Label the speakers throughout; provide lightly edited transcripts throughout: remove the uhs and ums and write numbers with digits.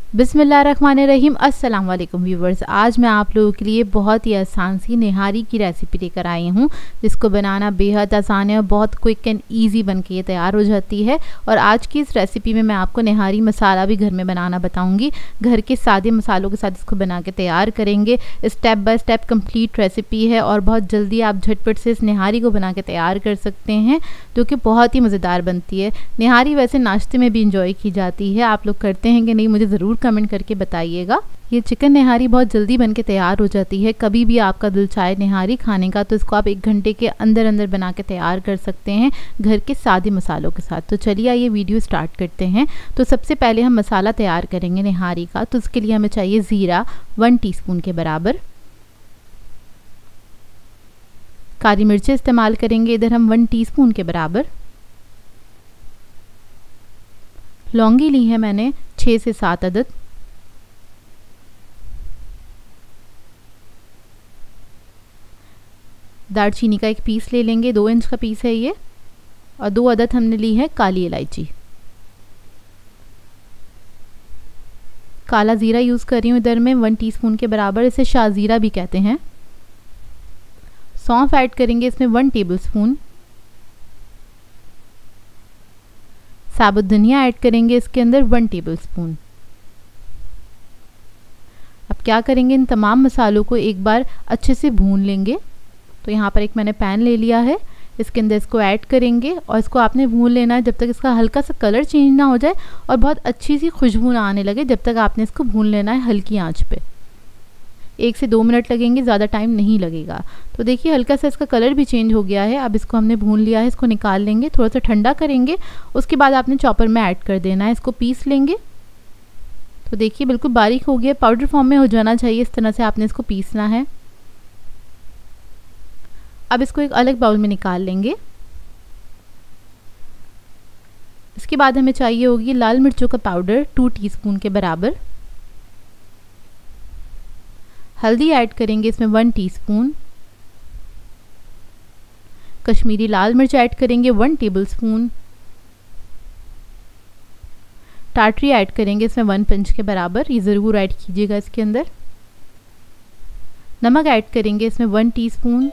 Speaker 1: बिस्मिल्लाहिर्रहमानिर्रहीम। अस्सलाम वालेकुम व्यूवर्स। आज मैं आप लोगों के लिए बहुत ही आसान सी निहारी की रेसिपी लेकर आई हूँ, जिसको बनाना बेहद आसान है और बहुत क्विक एंड इजी बन के ये तैयार हो जाती है। और आज की इस रेसिपी में मैं आपको निहारी मसाला भी घर में बनाना बताऊँगी। घर के सादे मसालों के साथ इसको बना के तैयार करेंगे। Step by step complete recipe है और बहुत जल्दी आप झटपट से इस निहारी को बना के तैयार कर सकते हैं, जो कि बहुत ही मज़ेदार बनती है। निहारी वैसे नाश्ते में भी इंजॉय की जाती है। आप लोग करते हैं कि नहीं, मुझे ज़रूर कमेंट करके बताइएगा। ये चिकन निहारी बहुत जल्दी बन के तैयार हो जाती है। कभी भी आपका दिल चाहे निहारी खाने का तो इसको आप 1 घंटे के अंदर अंदर बना के तैयार कर सकते हैं घर के सादे मसालों के साथ। तो चलिए ये वीडियो स्टार्ट करते हैं। तो सबसे पहले हम मसाला तैयार करेंगे निहारी का। तो उसके लिए हमें चाहिए ज़ीरा 1 टीस्पून के बराबर, काली मिर्चें इस्तेमाल करेंगे इधर हम 1 टीस्पून के बराबर, लौंगी ली है मैंने 6 से 7 अदद, दालचीनी का 1 पीस ले लेंगे, 2 इंच का पीस है ये, और 2 अदद हमने ली है काली इलायची। काला ज़ीरा यूज़ कर रही हूँ इधर मैं 1 टीस्पून के बराबर, इसे शाहज़ीरा भी कहते हैं। सौंफ ऐड करेंगे इसमें 1 टेबलस्पून, साबुत धनिया ऐड करेंगे इसके अंदर 1 टेबलस्पून। अब क्या करेंगे, इन तमाम मसालों को एक बार अच्छे से भून लेंगे। तो यहाँ पर एक मैंने पैन ले लिया है, इसके अंदर इसको ऐड करेंगे और इसको आपने भून लेना है जब तक इसका हल्का सा कलर चेंज ना हो जाए और बहुत अच्छी सी खुशबू ना आने लगे, जब तक आपने इसको भून लेना है हल्की आंच पे। 1 से 2 मिनट लगेंगे, ज़्यादा टाइम नहीं लगेगा। तो देखिए हल्का सा इसका कलर भी चेंज हो गया है। अब इसको हमने भून लिया है, इसको निकाल लेंगे, थोड़ा सा ठंडा करेंगे। उसके बाद आपने चॉपर में ऐड कर देना है, इसको पीस लेंगे। तो देखिए बिल्कुल बारीक हो गया, पाउडर फॉर्म में हो जाना चाहिए, इस तरह से आपने इसको पीसना है। अब इसको एक अलग बाउल में निकाल लेंगे। इसके बाद हमें चाहिए होगी लाल मिर्चों का पाउडर 2 टीस्पून के बराबर, हल्दी ऐड करेंगे इसमें 1 टीस्पून, कश्मीरी लाल मिर्च ऐड करेंगे 1 टेबलस्पून, टाटरी ऐड करेंगे इसमें 1 पिंच के बराबर, ये ज़रूर ऐड कीजिएगा इसके अंदर। नमक ऐड करेंगे इसमें 1 टीस्पून,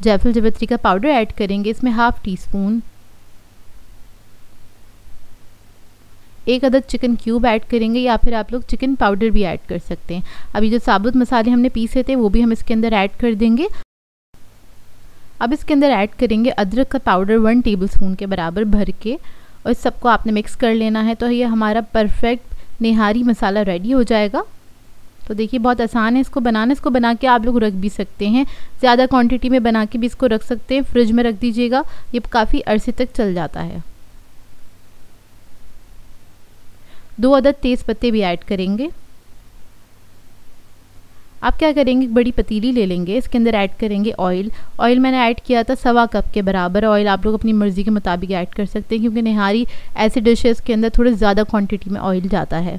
Speaker 1: जायफल जावित्री का पाउडर ऐड करेंगे इसमें 1/2 टीस्पून, 1 अदद चिकन क्यूब ऐड करेंगे, या फिर आप लोग चिकन पाउडर भी ऐड कर सकते हैं। अभी जो साबुत मसाले हमने पीसे थे वो भी हम इसके अंदर ऐड कर देंगे। अब इसके अंदर ऐड करेंगे अदरक का पाउडर 1 टेबलस्पून के बराबर भर के, और इस सबको आपने मिक्स कर लेना है। तो ये हमारा परफेक्ट निहारी मसाला रेडी हो जाएगा। तो देखिए बहुत आसान है इसको बनाना। इसको बना के आप लोग रख भी सकते हैं, ज़्यादा क्वांटिटी में बना के भी इसको रख सकते हैं, फ्रिज में रख दीजिएगा, ये काफ़ी अरसे तक चल जाता है। 2 अदद तेज़ पत्ते भी ऐड करेंगे। आप क्या करेंगे, एक बड़ी पतीली ले लेंगे, इसके अंदर ऐड करेंगे ऑयल। ऑयल मैंने ऐड किया था 1.25 कप के बराबर। ऑयल आप लोग अपनी मर्ज़ी के मुताबिक ऐड कर सकते हैं, क्योंकि निहारी ऐसे डिशेस के अंदर थोड़े ज़्यादा क्वांटिटी में ऑयल जाता है।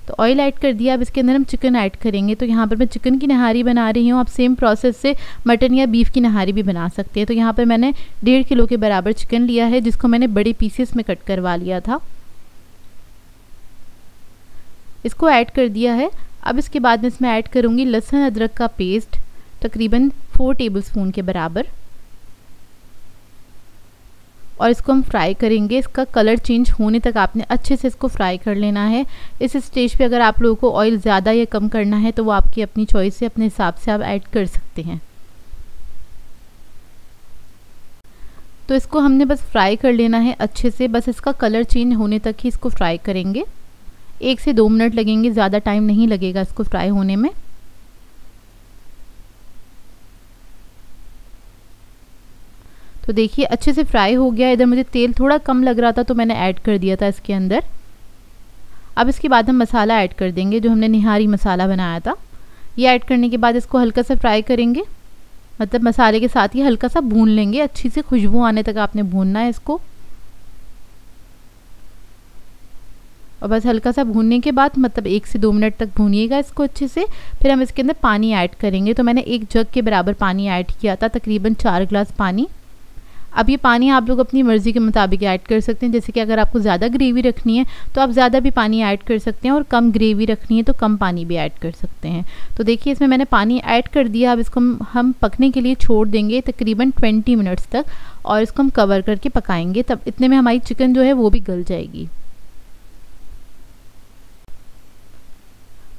Speaker 1: तो ऑयल ऐड कर दिया। अब इसके अंदर हम चिकन ऐड करेंगे। तो यहाँ पर मैं चिकन की निहारी बना रही हूँ। आप सेम प्रोसेस से मटन या बीफ की निहारी भी बना सकते हैं। तो यहाँ पर मैंने 1.5 किलो के बराबर चिकन लिया है, जिसको मैंने बड़े पीसेस में कट करवा लिया था। इसको ऐड कर दिया है। अब इसके बाद में इसमें ऐड करूँगी लहसुन अदरक का पेस्ट तकरीबन 4 टेबलस्पून के बराबर, और इसको हम फ्राई करेंगे। इसका कलर चेंज होने तक आपने अच्छे से इसको फ्राई कर लेना है। इस स्टेज पे अगर आप लोगों को ऑयल ज़्यादा या कम करना है तो वो आपकी अपनी चॉइस से, अपने हिसाब से आप ऐड कर सकते हैं। तो इसको हमने बस फ्राई कर लेना है अच्छे से, बस इसका कलर चेंज होने तक ही इसको फ्राई करेंगे। 1 से 2 मिनट लगेंगे, ज़्यादा टाइम नहीं लगेगा इसको फ्राई होने में। तो देखिए अच्छे से फ्राई हो गया। इधर मुझे तेल थोड़ा कम लग रहा था तो मैंने ऐड कर दिया था इसके अंदर। अब इसके बाद हम मसाला ऐड कर देंगे, जो हमने निहारी मसाला बनाया था। ये ऐड करने के बाद इसको हल्का सा फ्राई करेंगे, मतलब मसाले के साथ ही हल्का सा भून लेंगे। अच्छी सी खुशबू आने तक आपने भूनना है इसको। और बस हल्का सा भूनने के बाद मतलब 1 से 2 मिनट तक भूनिएगा इसको अच्छे से। फिर हम इसके अंदर पानी ऐड करेंगे। तो मैंने 1 जग के बराबर पानी ऐड किया था, तकरीबन 4 गिलास पानी। अब ये पानी आप लोग अपनी मर्ज़ी के मुताबिक ऐड कर सकते हैं, जैसे कि अगर आपको ज़्यादा ग्रेवी रखनी है तो आप ज़्यादा भी पानी ऐड कर सकते हैं और कम ग्रेवी रखनी है तो कम पानी भी ऐड कर सकते हैं। तो देखिए इसमें मैंने पानी ऐड कर दिया। अब इसको हम पकने के लिए छोड़ देंगे तकरीबन 20 मिनट्स तक और इसको हम कवर करके पकाएंगे। तब इतने में हमारी चिकन जो है वो भी गल जाएगी।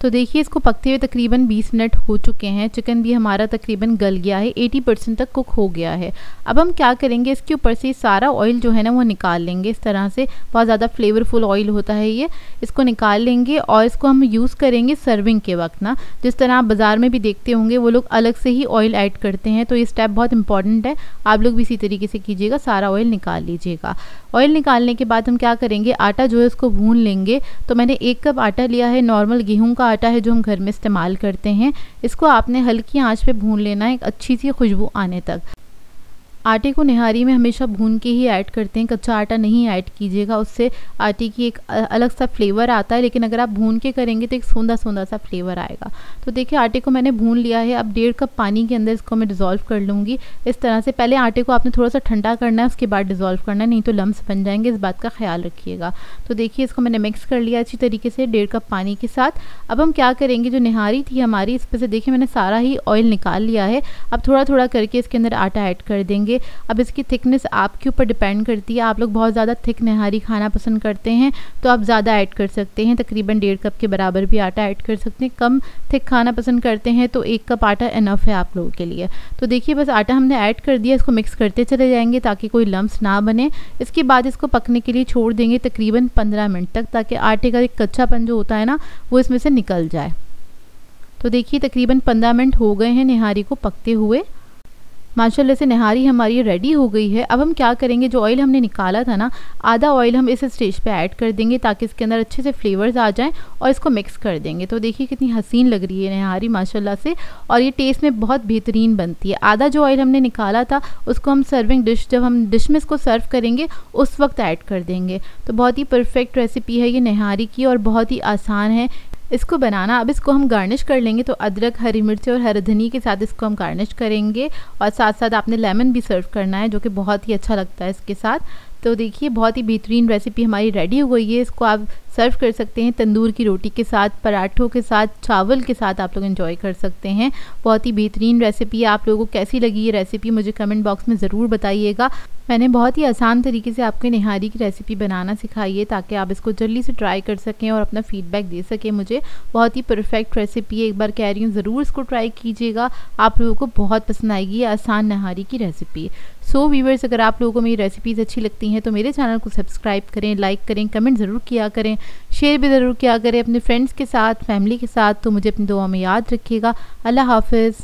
Speaker 1: तो देखिए इसको पकते हुए तकरीबन 20 मिनट हो चुके हैं। चिकन भी हमारा तकरीबन गल गया है, 80% तक कुक हो गया है। अब हम क्या करेंगे, इसके ऊपर से सारा ऑयल जो है ना वो निकाल लेंगे। इस तरह से बहुत ज़्यादा फ्लेवरफुल ऑयल होता है ये, इसको निकाल लेंगे और इसको हम यूज़ करेंगे सर्विंग के वक्त ना। जिस तरह आप बाज़ार में भी देखते होंगे वो लोग अलग से ही ऑयल ऐड करते हैं, तो ये स्टेप बहुत इंपॉर्टेंट है। आप लोग भी इसी तरीके से कीजिएगा, सारा ऑयल निकाल लीजिएगा। ऑयल निकालने के बाद हम क्या करेंगे, आटा जो है उसको भून लेंगे। तो मैंने 1 कप आटा लिया है, नॉर्मल गेहूं का आटा है जो हम घर में इस्तेमाल करते हैं। इसको आपने हल्की आंच पे भून लेना है एक अच्छी सी खुशबू आने तक। आटे को निहारी में हमेशा भून के ही ऐड करते हैं, कच्चा आटा नहीं ऐड कीजिएगा, उससे आटे की एक अलग सा फ्लेवर आता है। लेकिन अगर आप भून के करेंगे तो एक सोंधा सोंधा सा फ्लेवर आएगा। तो देखिए आटे को मैंने भून लिया है। अब 1.5 कप पानी के अंदर इसको मैं डिज़ोल्व कर लूँगी। इस तरह से पहले आटे को आपने थोड़ा सा ठंडा करना है, उसके बाद डिज़ोल्व करना है, नहीं तो लम्स बन जाएंगे, इस बात का ख्याल रखिएगा। तो देखिए इसको मैंने मिक्स कर लिया अच्छी तरीके से 1.5 कप पानी के साथ। अब हम क्या करेंगे, जो निहारी थी हमारी, इस पर से देखिए मैंने सारा ही ऑयल निकाल लिया है। अब थोड़ा थोड़ा करके इसके अंदर आटा ऐड कर देंगे। अब इसकी थिकनेस आपके ऊपर डिपेंड करती है। आप लोग बहुत ज़्यादा थिक निहारी खाना पसंद करते हैं तो आप ज़्यादा ऐड कर सकते हैं, तकरीबन 1.5 कप के बराबर भी आटा ऐड कर सकते हैं। कम थिक खाना पसंद करते हैं तो 1 कप आटा इनफ है आप लोगों के लिए। तो देखिए बस आटा हमने ऐड कर दिया, इसको मिक्स करते चले जाएंगे ताकि कोई लम्स ना बने। इसके बाद इसको पकने के लिए छोड़ देंगे तकरीबन 15 मिनट तक, ताकि आटे का एक कच्चापन जो होता है ना वो इसमें से निकल जाए। तो देखिए तकरीबन 15 मिनट हो गए हैं निहारी को पकते हुए। माशाल्लाह से निहारी हमारी रेडी हो गई है। अब हम क्या करेंगे, जो ऑयल हमने निकाला था ना, आधा ऑयल हम इस स्टेज पे ऐड कर देंगे ताकि इसके अंदर अच्छे से फ्लेवर्स आ जाएं और इसको मिक्स कर देंगे। तो देखिए कितनी हसीन लग रही है निहारी माशाल्लाह से, और ये टेस्ट में बहुत बेहतरीन बनती है। आधा जो ऑयल हमने निकाला था उसको हम सर्विंग डिश, जब हम डिश में इसको सर्व करेंगे उस वक्त ऐड कर देंगे। तो बहुत ही परफेक्ट रेसिपी है ये निहारी की और बहुत ही आसान है इसको बनाना। अब इसको हम गार्निश कर लेंगे, तो अदरक, हरी मिर्च और हरी धनी के साथ इसको हम गार्निश करेंगे। और साथ साथ आपने लेमन भी सर्व करना है जो कि बहुत ही अच्छा लगता है इसके साथ। तो देखिए बहुत ही बेहतरीन रेसिपी हमारी रेडी हो गई है। इसको आप सर्व कर सकते हैं तंदूर की रोटी के साथ, पराठों के साथ, चावल के साथ आप लोग एंजॉय कर सकते हैं। बहुत ही बेहतरीन रेसिपी है। आप लोगों को कैसी लगी ये रेसिपी मुझे कमेंट बॉक्स में ज़रूर बताइएगा। मैंने बहुत ही आसान तरीके से आपको निहारी की रेसिपी बनाना सिखाई है ताकि आप इसको जल्दी से ट्राई कर सकें और अपना फीडबैक दे सकें मुझे। बहुत ही परफेक्ट रेसिपी है, एक बार कह रही हूँ ज़रूर इसको ट्राई कीजिएगा, आप लोगों को बहुत पसंद आएगी ये आसान निहारी की रेसिपी। सो व्यूअर्स, अगर आप लोगों को मेरी रेसिपीज़ अच्छी लगती हैं तो मेरे चैनल को सब्सक्राइब करें, लाइक करें, कमेंट ज़रूर किया करें, शेयर भी ज़रूर किया करें अपने फ्रेंड्स के साथ, फैमिली के साथ। तो मुझे अपनी दुआ में याद रखिएगा। अल्लाह हाफ़िज़।